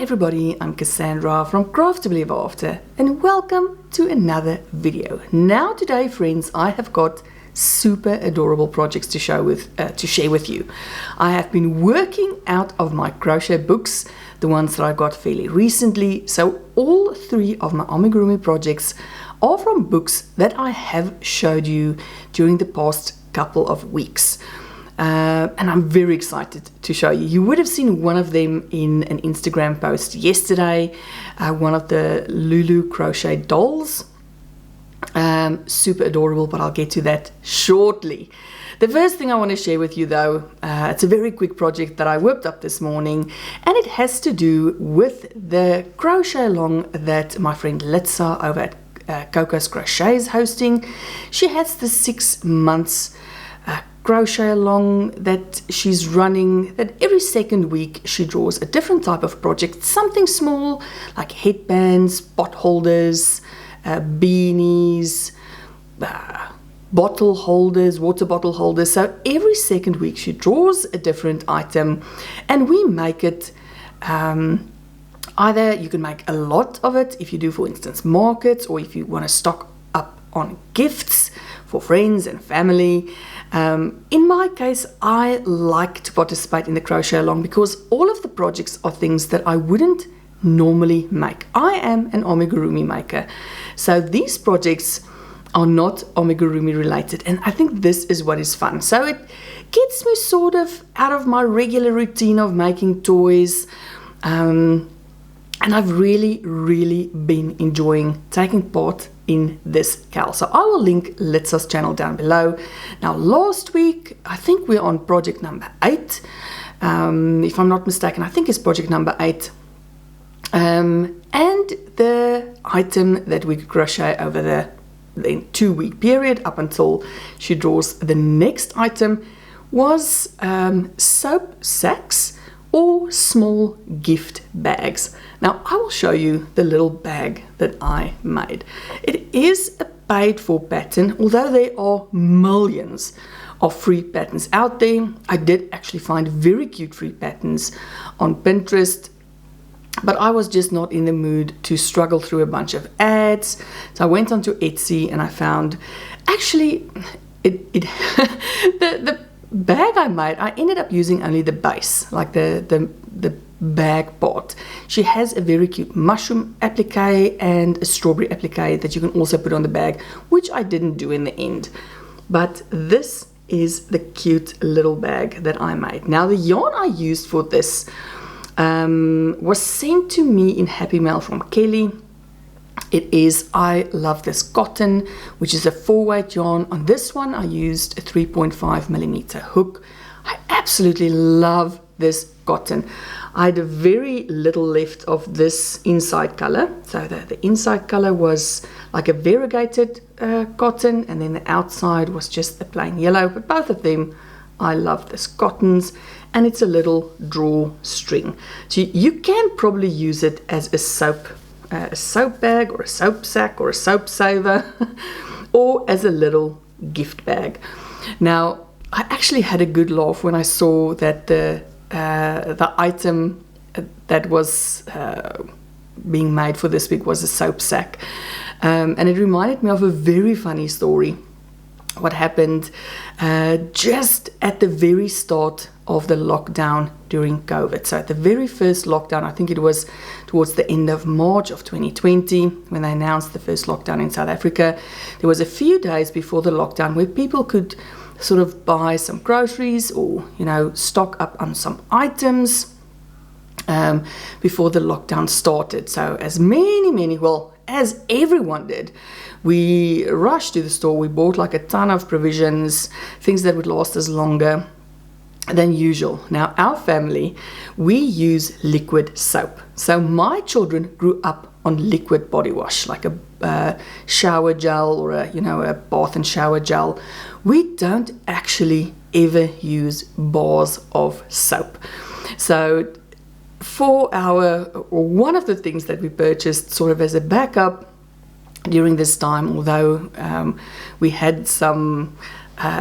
everybody, I'm Cassandra from Craftably Ever After and welcome to another video. Now today friends, I have got super adorable projects to share with you. I have been working out of my crochet books, the ones that I got fairly recently, so all three of my amigurumi projects are from books that I have showed you during the past couple of weeks. And I'm very excited to show you. You would have seen one of them in an Instagram post yesterday, one of the Lulu Crochet dolls. Super adorable, but I'll get to that shortly. The first thing I want to share with you though, it's a very quick project that I worked up this morning, and it has to do with the crochet along that my friend Litsa over at Coco's Crochet is hosting. She has the 6 months crochet along that she's running, that every second week she draws a different type of project, something small like headbands, pot holders, beanies, bottle holders, water bottle holders. So every second week she draws a different item and we make it. Either you can make a lot of it if you do, for instance, markets, or if you want to stock up on gifts for friends and family. In my case, I like to participate in the crochet along because all of the projects are things that I wouldn't normally make. I am an amigurumi maker, so these projects are not amigurumi related, and I think this is what is fun. So it gets me sort of out of my regular routine of making toys, and I've really been enjoying taking part in this cal. So I will link Litsa's channel down below. Now last week, I think we're on project number 8. If I'm not mistaken, I think it's project number 8. And the item that we crochet over the 2-week period up until she draws the next item was soap sacks or small gift bags. Now I will show you the little bag that I made. It is a paid for pattern, although there are millions of free patterns out there. I did actually find very cute free patterns on Pinterest, but I was just not in the mood to struggle through a bunch of ads. So I went onto Etsy and I found, actually, the bag I made, I ended up using only the base, like the bag part. She has a very cute mushroom applique and a strawberry applique that you can also put on the bag, which I didn't do in the end. But this is the cute little bag that I made. Now the yarn I used for this was sent to me in Happy Mail from Kelly. It is, I love this cotton, which is a 4-weight yarn. On this one I used a 3.5mm hook. I absolutely love this cotton. I had a very little left of this inside color, so the inside color was like a variegated cotton, and then the outside was just a plain yellow. But both of them, I love this cottons, and it's a little drawstring, so you can probably use it as a soap bag or a soap sack or a soap saver or as a little gift bag. Now I actually had a good laugh when I saw that the item that was being made for this week was a soap sack, and it reminded me of a very funny story. What happened just at the very start of the lockdown during COVID. So at the very first lockdown, I think it was towards the end of March of 2020, when they announced the first lockdown in South Africa. There was a few days before the lockdown where people could sort of buy some groceries or, you know, stock up on some items before the lockdown started. So as as everyone did, we rushed to the store. We bought like a ton of provisions, things that would last us longer than usual. Now our family, we use liquid soap. So my children grew up on liquid body wash, like a shower gel or a bath and shower gel. We don't actually ever use bars of soap. So for one of the things that we purchased sort of as a backup during this time, although we had some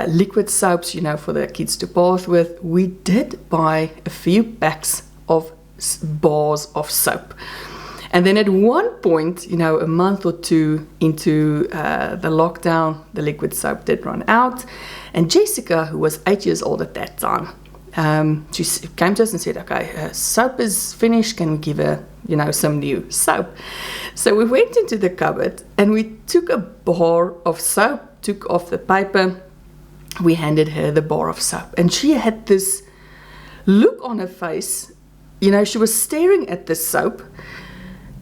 liquid soaps, for the kids to bath with, we did buy a few packs of bars of soap. And then at one point, you know, a month or two into the lockdown, the liquid soap did run out. And Jessica, who was 8 years old at that time, she came to us and said, okay, soap is finished. Can we give her, you know, some new soap? So we went into the cupboard and we took a bar of soap, took off the paper. We handed her the bar of soap. And she had this look on her face. You know, she was staring at the soap,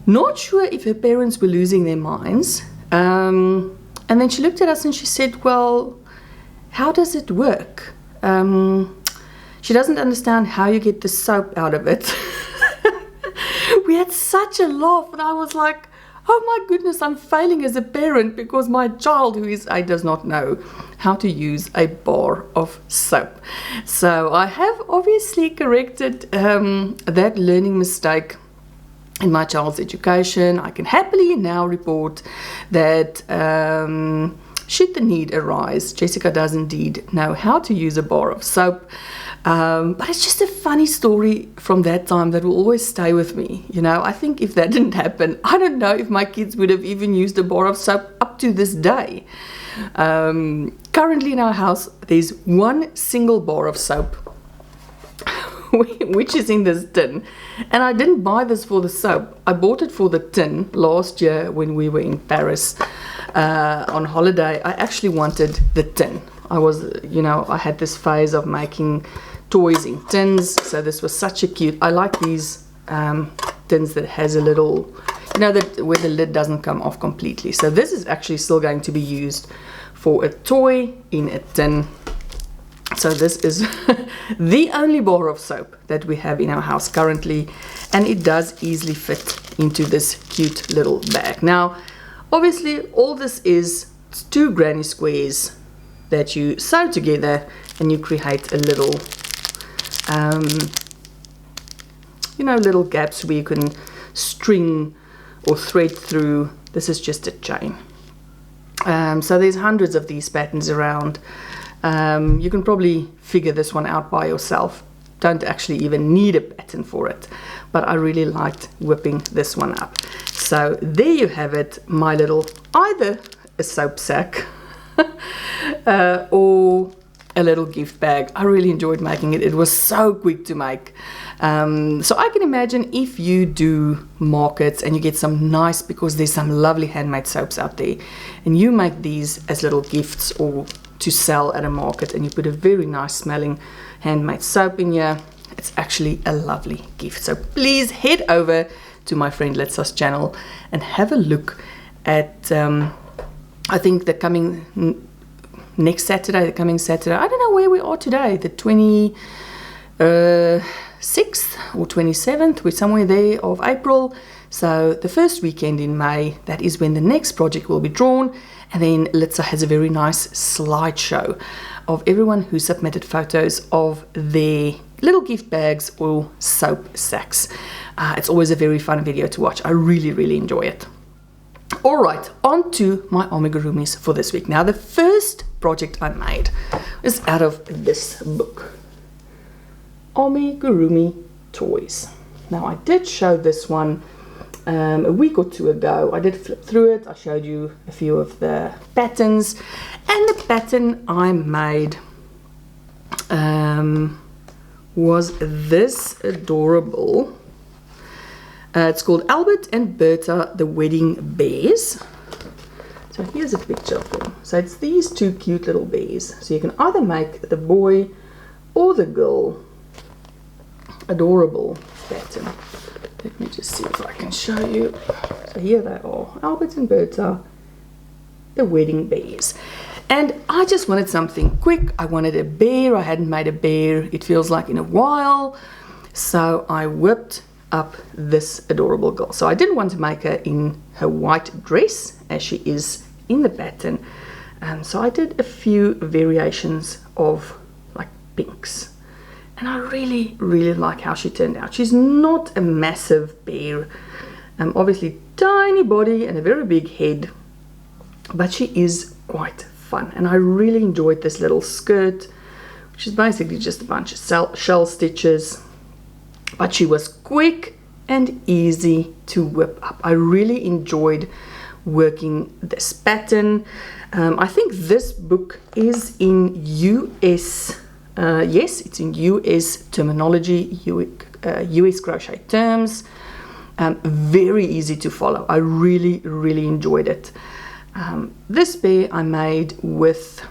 not sure if her parents were losing their minds. And then she looked at us and she said, well, how does it work? She doesn't understand how you get the soap out of it. We had such a laugh, and I was like, oh my goodness, I'm failing as a parent because my child, who is 8, does not know how to use a bar of soap. So I have obviously corrected that learning mistake in my child's education. I can happily now report that should the need arise, Jessica does indeed know how to use a bar of soap. But it's just a funny story from that time that will always stay with me. You know, I think if that didn't happen, I don't know if my kids would have even used a bar of soap up to this day. Currently in our house, there's one single bar of soap, which is in this tin. And I didn't buy this for the soap. I bought it for the tin last year when we were in Paris on holiday. I actually wanted the tin. I was, you know, I had this phase of making toys in tins. So this was such a cute, I like these tins that has a little, you know, that where the lid doesn't come off completely. So this is actually still going to be used for a toy in a tin. So this is the only bar of soap that we have in our house currently, and it does easily fit into this cute little bag. Now, obviously, all this is 2 granny squares that you sew together, and you create a little, you know, little gaps where you can string or thread through. This is just a chain. So there's hundreds of these patterns around. You can probably figure this one out by yourself. Don't actually even need a pattern for it, but I really liked whipping this one up. So there you have it, my little, either a soap sack or a little gift bag. I really enjoyed making it. It was so quick to make. So I can imagine if you do markets and you get some nice, because there's some lovely handmade soaps out there, and you make these as little gifts or to sell at a market, and you put a very nice smelling handmade soap in here, it's actually a lovely gift. So please head over to my friend Letsa's channel and have a look at I think the coming next Saturday, I don't know where we are today, the 26th or 27th, we're somewhere there of April. So the first weekend in May, that is when the next project will be drawn. And then Litsa has a very nice slideshow of everyone who submitted photos of their little gift bags or soap sacks. It's always a very fun video to watch. I really, really enjoy it. All right, on to my amigurumis for this week. Now, the first project I made is out of this book, Amigurumi Toys. Now, I did show this one a week or two ago. I did flip through it. I showed you a few of the patterns, and the pattern I made was this adorable. It's called Albert and Berta, the Wedding Bears. So here's a picture of them. So it's these 2 cute little bears. So you can either make the boy or the girl. Adorable pattern. Let me just see if I can show you. So here they are, Albert and Berta, the Wedding Bears. And I just wanted something quick. I wanted a bear. I hadn't made a bear, it feels like, in a while. So I whipped up this adorable girl. So I didn't want to make her in her white dress as she is in the pattern. So I did a few variations of like pinks. And I really, really like how she turned out. She's not a massive bear. Obviously tiny body and a very big head. But she is quite fun. And I really enjoyed this little skirt, which is basically just a bunch of shell stitches. but she was quick and easy to whip up. I really enjoyed working this pattern. I think this book is in US, yes, it's in US terminology, US crochet terms. Very easy to follow. I really enjoyed it. This bear I made with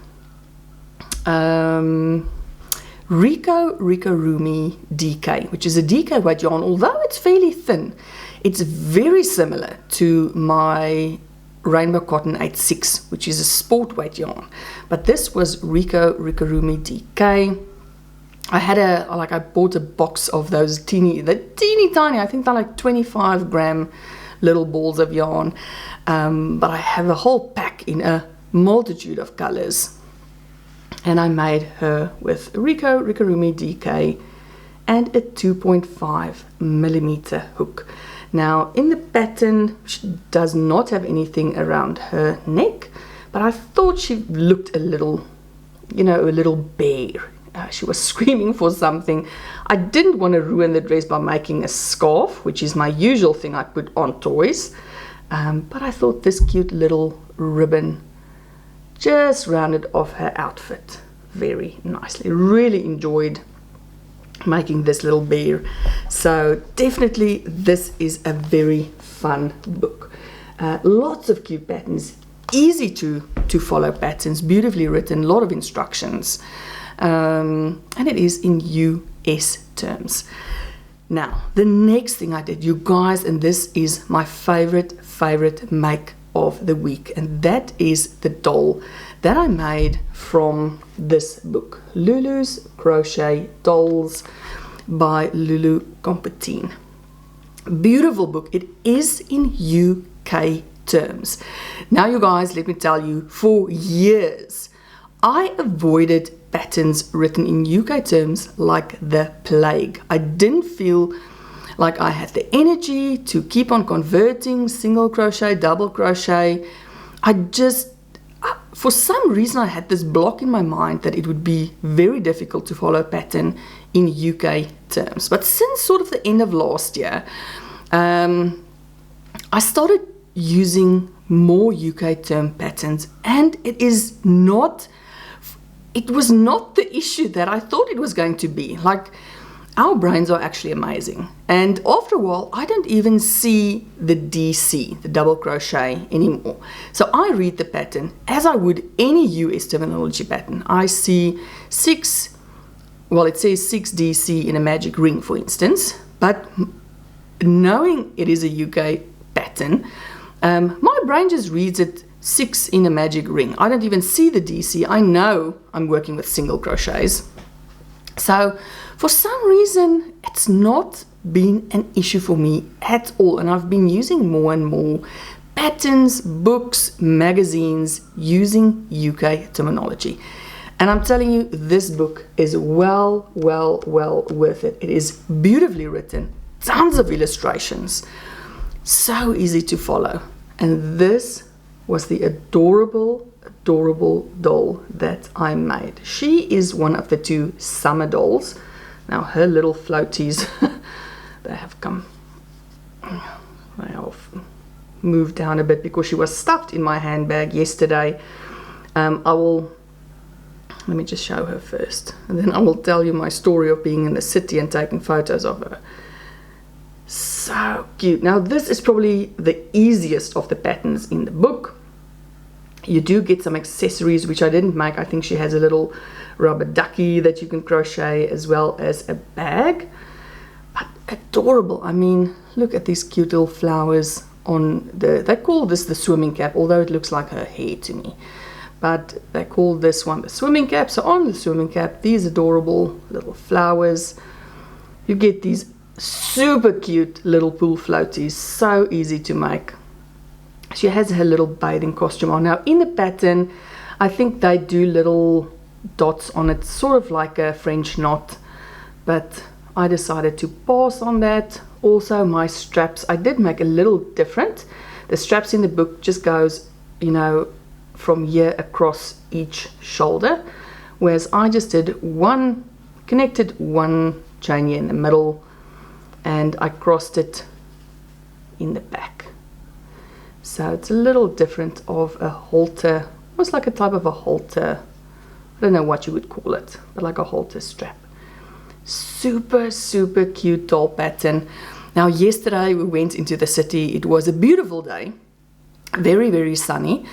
Ricurumi DK, which is a DK weight yarn. Although it's fairly thin, it's very similar to my Rainbow Cotton 86, which is a sport weight yarn. But this was Ricurumi DK. I bought a box of those teeny tiny, I think they're like 25 gram little balls of yarn. But I have a whole pack in a multitude of colors. And I made her with Ricurumi DK and a 2.5 millimeter hook. Now in the pattern, she does not have anything around her neck, but I thought she looked a little, a little bare. She was screaming for something. I didn't want to ruin the dress by making a scarf, which is my usual thing I put on toys. But I thought this cute little ribbon just rounded off her outfit very nicely. Really enjoyed making this little bear. So definitely this is a very fun book. Lots of cute patterns, easy to follow patterns, beautifully written, a lot of instructions. And it is in US terms. Now, the next thing I did, you guys, and this is my favorite make of the week, and that is the doll that I made from this book, Lulu's Crochet Dolls by Lulu Compotine. Beautiful book. It is in UK terms. Now, you guys, let me tell you, for years I avoided patterns written in UK terms like the plague. I didn't feel like I had the energy to keep on converting single crochet, double crochet. For some reason I had this block in my mind that it would be very difficult to follow a pattern in UK terms. But since sort of the end of last year, I started using more UK term patterns, and it was not the issue that I thought it was going to be. Like, our brains are actually amazing. And after a while, I don't even see the DC, the double crochet, anymore. So I read the pattern as I would any US terminology pattern. I see it says 6 DC in a magic ring, for instance. But knowing it is a UK pattern, my brain just reads it 6 in a magic ring. I don't even see the DC. I know I'm working with single crochets. So for some reason, it's not been an issue for me at all. And I've been using more and more patterns, books, magazines using UK terminology. And I'm telling you, this book is well worth it. It is beautifully written, tons of illustrations, so easy to follow. And this was the adorable doll that I made. She is one of the 2 summer dolls. Now her little floaties, they have moved down a bit because she was stuffed in my handbag yesterday. Let me just show her first, and then I will tell you my story of being in the city and taking photos of her. So cute. Now this is probably the easiest of the patterns in the book. You do get some accessories which I didn't make. I think she has a little rubber ducky that you can crochet, as well as a bag. But adorable. I mean, look at these cute little flowers on they call this the swimming cap, although it looks like her hair to me. But they call this one the swimming cap. So on the swimming cap, these adorable little flowers. You get these super cute little pool floaties, so easy to make. She has her little bathing costume on. Now in the pattern, I think they do little dots on it, sort of like a French knot, but I decided to pass on that. Also my straps, I did make a little different. The straps in the book just goes, from here across each shoulder, whereas I just did connected one chain here in the middle, and I crossed it in the back. So it's a little different of a halter, almost like a type of a halter. I don't know what you would call it, but like a halter strap. Super, super cute doll pattern. Now yesterday we went into the city. It was a beautiful day, very, very sunny,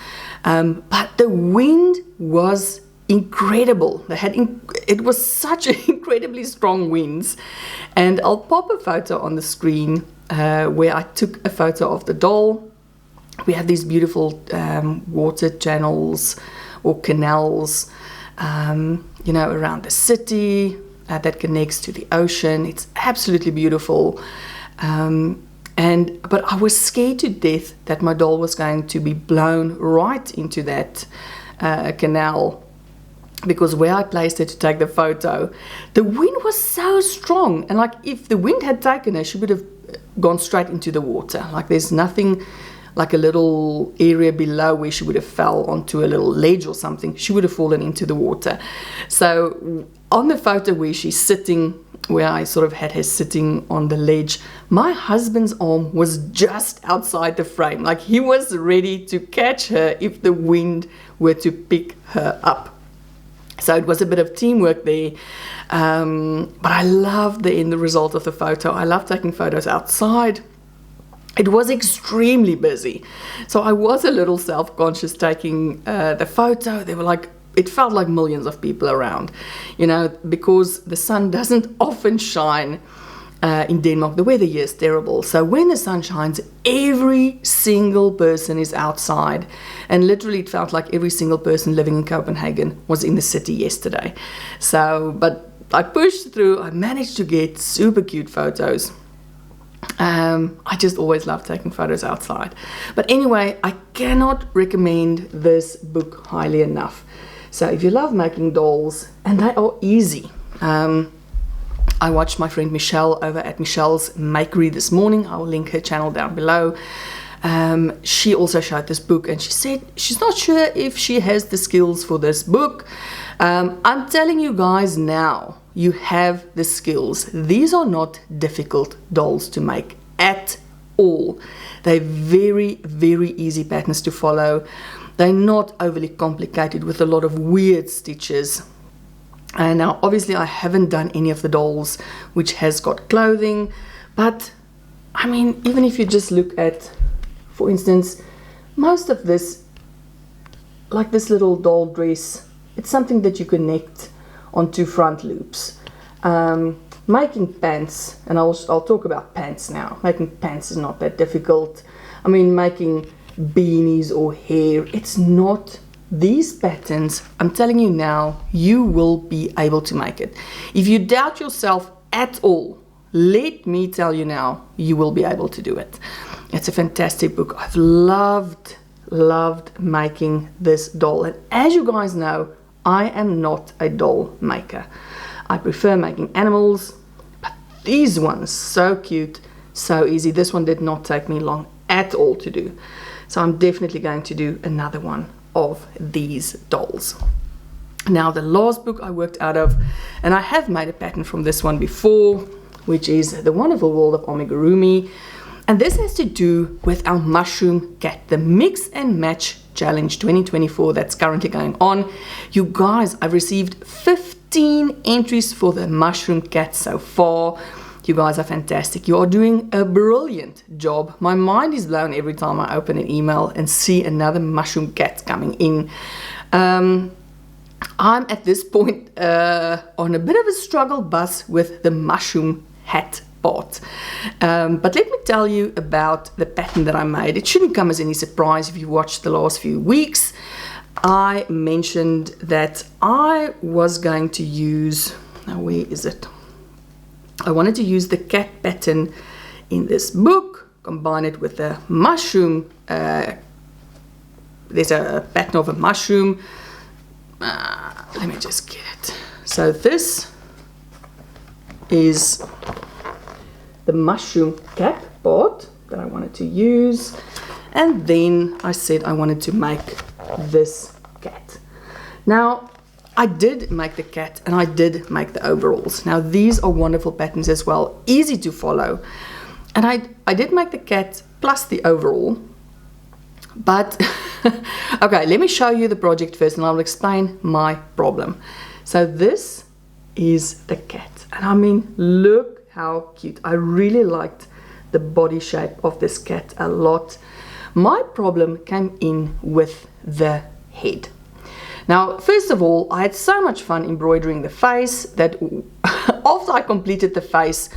but the wind was incredible. It was such incredibly strong winds, and I'll pop a photo on the screen where I took a photo of the doll. We have these beautiful water channels or canals, you know, around the city that connects to the ocean. It's absolutely beautiful. But I was scared to death that my doll was going to be blown right into that canal, because where I placed her to take the photo, the wind was so strong, and like if the wind had taken her, she would have gone straight into the water. Like there's nothing like a little area below where she would have fell onto a little ledge or something. She would have fallen into the water. So on the photo where she's sitting, where I sort of had her sitting on the ledge, my husband's arm was just outside the frame. Like he was ready to catch her if the wind were to pick her up. So it was a bit of teamwork there, but I love the end result of the photo. I love taking photos outside. It was extremely busy, so I was a little self-conscious taking the photo. There were like, it felt like millions of people around, you know, because the sun doesn't often shine in Denmark. The weather here is terrible. So when the sun shines, every single person is outside. And literally it felt like every single person living in Copenhagen was in the city yesterday. So, but I pushed through. I managed to get super cute photos. I just always love taking photos outside. But anyway, I cannot recommend this book highly enough. So if you love making dolls, and they are easy. I watched my friend Michelle over at Michelle's Makery this morning. I will link her channel down below. She also showed this book, and she said she's not sure if she has the skills for this book. I'm telling you guys now, you have the skills. These are not difficult dolls to make at all. They're very, very easy patterns to follow. They're not overly complicated with a lot of weird stitches. And now obviously I haven't done any of the dolls which has got clothing, but I mean, even if you just look at, for instance, most of this, like this little doll dress, it's something that you connect onto front loops. Making pants, and I'll talk about pants now. Making pants is not that difficult. I mean, making beanies or hair, it's not. These patterns, I'm telling you now, you will be able to make it. If you doubt yourself at all, let me tell you now, you will be able to do it. It's a fantastic book. I've loved making this doll. And as you guys know, I am not a doll maker. I prefer making animals, but these ones, so cute, so easy. This one did not take me long at all to do. So I'm definitely going to do another one of these dolls. Now the last book I worked out of, and I have made a pattern from this one before, which is The Wonderful World of Amigurumi, and this has to do with our mushroom cat, the Mix and Match Challenge 2024 that's currently going on. You guys, I've received 15 entries for the mushroom cat so far. You guys are fantastic. You are doing a brilliant job. My mind is blown every time I open an email and see another mushroom cat coming in. I'm at this point on a bit of a struggle bus with the mushroom hat part. But let me tell you about the pattern that I made. It shouldn't come as any surprise if you watched the last few weeks. I mentioned that I was going to use, now where is it? I wanted to use the cat pattern in this book, combine it with the mushroom. There's a pattern of a mushroom. Let me just get it. So this is the mushroom cap part that I wanted to use. And then I said I wanted to make this cat. Now, I did make the cat and I did make the overalls. Now these are wonderful patterns as well, easy to follow. And I did make the cat plus the overall. But, okay, let me show you the project first and I'll explain my problem. So this is the cat. And I mean, look how cute. I really liked the body shape of this cat a lot. My problem came in with the head. Now, first of all, I had so much fun embroidering the face that after I completed the face,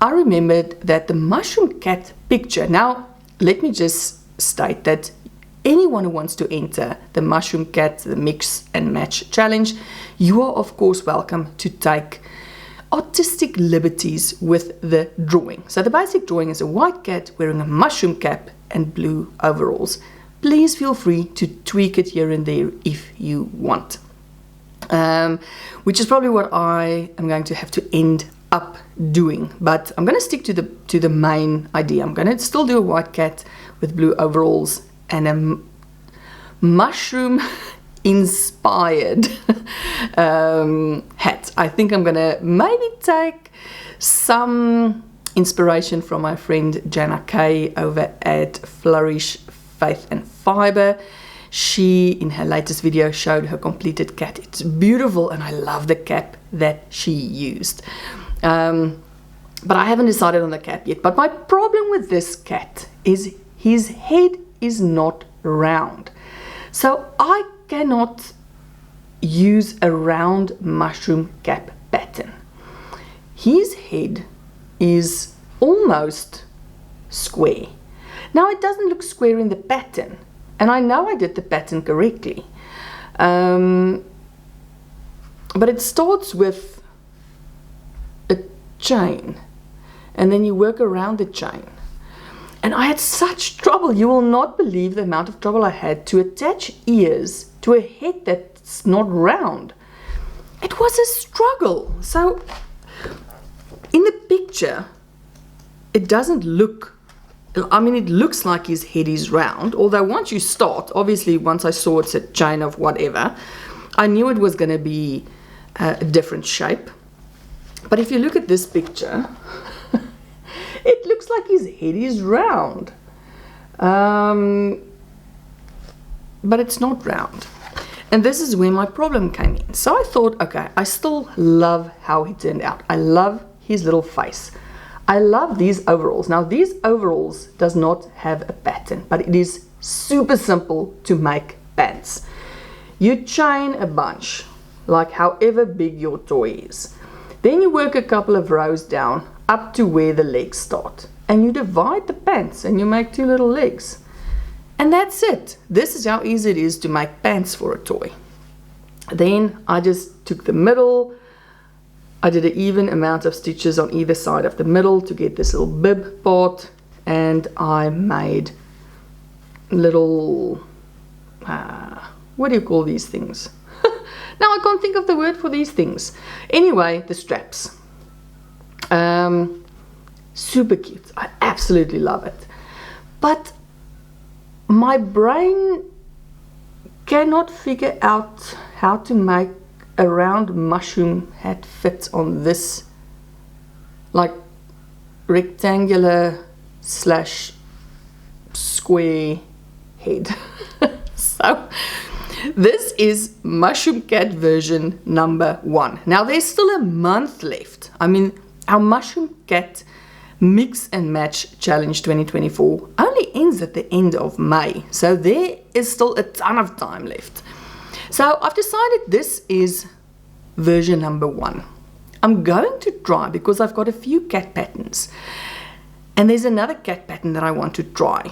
I remembered that the mushroom cat picture. Now, let me just state that anyone who wants to enter the mushroom cat, the mix and match challenge, you are of course welcome to take artistic liberties with the drawing. So the basic drawing is a white cat wearing a mushroom cap and blue overalls. Please feel free to tweak it here and there if you want. Which is probably what I am going to have to end up doing, but I'm going to stick to the main idea. I'm going to still do a white cat with blue overalls and a mushroom inspired hat. I think I'm gonna maybe take some inspiration from my friend Lana Choi over at Flourish Faith and Fiber. She in her latest video showed her completed cat. It's beautiful and I love the cap that she used, but I haven't decided on the cap yet. But my problem with this cat is his head is not round, so I cannot use a round mushroom cap pattern. His head is almost square. Now it doesn't look square in the pattern, and I know I did the pattern correctly, but it starts with a chain and then you work around the chain. And I had such trouble, you will not believe the amount of trouble I had to attach ears to a head that's not round. It was a struggle. So in the picture, it doesn't look, I mean, it looks like his head is round, although once you start, obviously once I saw it's a chain of whatever, I knew it was going to be a different shape. But if you look at this picture, it looks like his head is round, but it's not round. And this is where my problem came in. So I thought, okay, I still love how he turned out. I love his little face. I love these overalls. Now these overalls does not have a pattern, but it is super simple to make pants. You chain a bunch, like however big your toy is. Then you work a couple of rows down up to where the legs start, and you divide the pants and you make two little legs, and that's it. This is how easy it is to make pants for a toy. Then I just took the middle, I did an even amount of stitches on either side of the middle to get this little bib part, and I made little what do you call these things? Now I can't think of the word for these things. Anyway, the straps. Super cute. I absolutely love it. But my brain cannot figure out how to make a round mushroom hat fit on this like rectangular slash square head. So this is Mushroom Cat version number 1. Now there's still a month left. I mean, our Mushroom Cat Mix and Match Challenge 2024 only ends at the end of May. So there is still a ton of time left. So I've decided this is version number 1. I'm going to try, because I've got a few cat patterns. And there's another cat pattern that I want to try.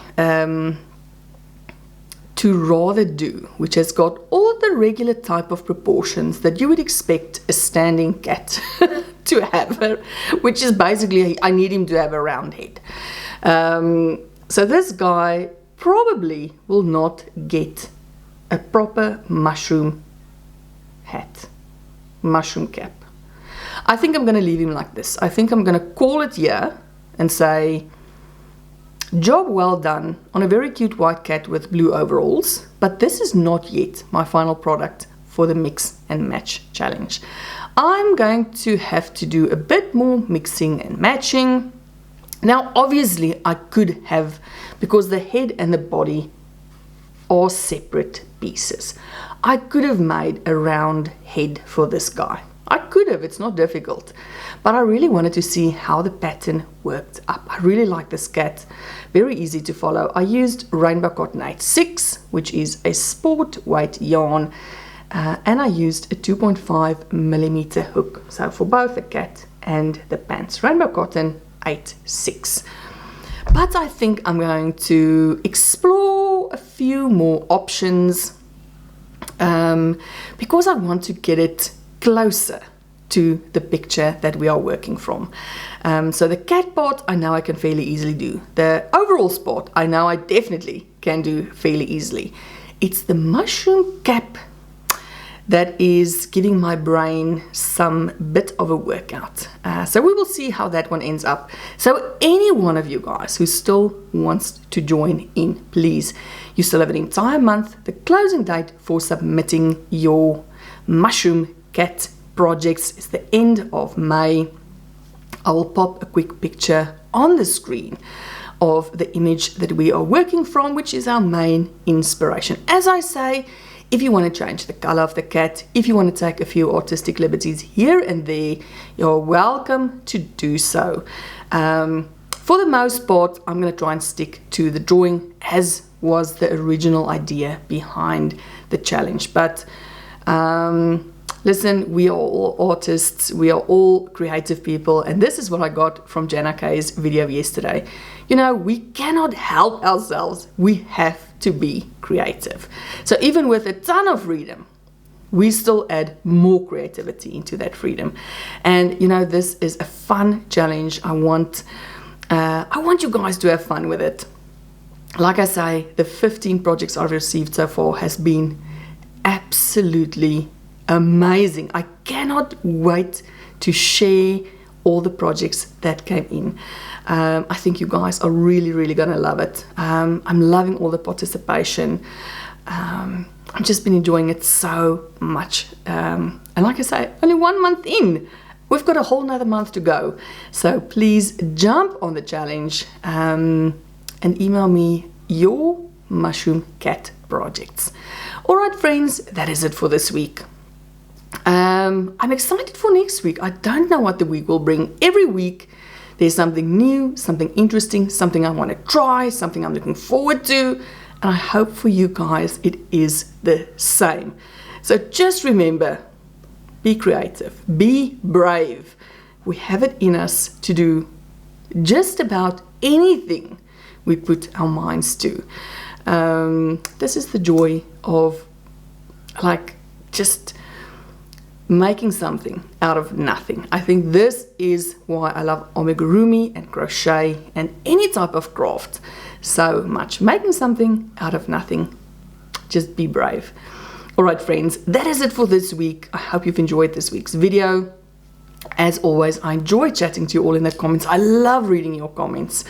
To rather do, which has got all the regular type of proportions that you would expect a standing cat to have, which is basically, I need him to have a round head. So this guy probably will not get a proper mushroom hat, mushroom cap. I think I'm going to leave him like this. I think I'm going to call it here and say, job well done on a very cute white cat with blue overalls, but this is not yet my final product for the mix and match challenge. I'm going to have to do a bit more mixing and matching. Now obviously I could have, because the head and the body are separate pieces, I could have made a round head for this guy. I could have, it's not difficult, but I really wanted to see how the pattern worked up. I really like this cat, very easy to follow. I used Rainbow Cotton 6, which is a sport weight yarn, and I used a 2.5mm hook, so for both the cat and the pants. Rainbow Cotton 6. But I think I'm going to explore a few more options because I want to get it closer to the picture that we are working from. So the cat part I know I can fairly easily do. The overall spot I know I definitely can do fairly easily. It's the mushroom cap that is giving my brain some bit of a workout. So we will see how that one ends up. So any one of you guys who still wants to join in, please, you still have an entire month. The closing date for submitting your mushroom cat projects is the end of May. I will pop a quick picture on the screen of the image that we are working from, which is our main inspiration. As I say, if you want to change the color of the cat, if you want to take a few artistic liberties here and there, you're welcome to do so. For the most part, I'm going to try and stick to the drawing as was the original idea behind the challenge. But listen, we are all artists, we are all creative people, and this is what I got from Lana Choi's video yesterday. You know, we cannot help ourselves, we have to be creative. So even with a ton of freedom, we still add more creativity into that freedom. And you know, this is a fun challenge. I want you guys to have fun with it. Like I say, the 15 projects I've received so far has been absolutely amazing. I cannot wait to share all the projects that came in. I think you guys are really gonna love it. I'm loving all the participation. I've just been enjoying it so much. And like I say, only 1 month in. We've got a whole nother month to go. So please jump on the challenge and email me your mushroom cat projects. All right, friends, that is it for this week. I'm excited for next week. I don't know what the week will bring. Every week there's something new, something interesting, something I want to try, something I'm looking forward to, and I hope for you guys it is the same. So just remember, be creative, be brave. We have it in us to do just about anything we put our minds to. This is the joy of just making something out of nothing. I think this is why I love amigurumi and crochet and any type of craft so much. Making something out of nothing. Just be brave. All right, friends, that is it for this week. I hope you've enjoyed this week's video. As always, I enjoy chatting to you all in the comments. I love reading your comments.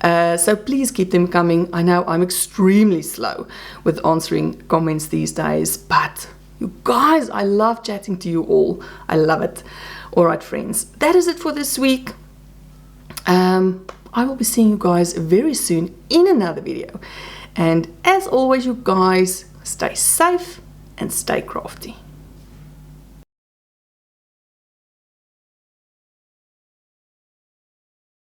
So please keep them coming. I know I'm extremely slow with answering comments these days, but you guys, I love chatting to you all. I love it. All right, friends, that is it for this week. I will be seeing you guys very soon in another video. And as always, you guys, stay safe and stay crafty.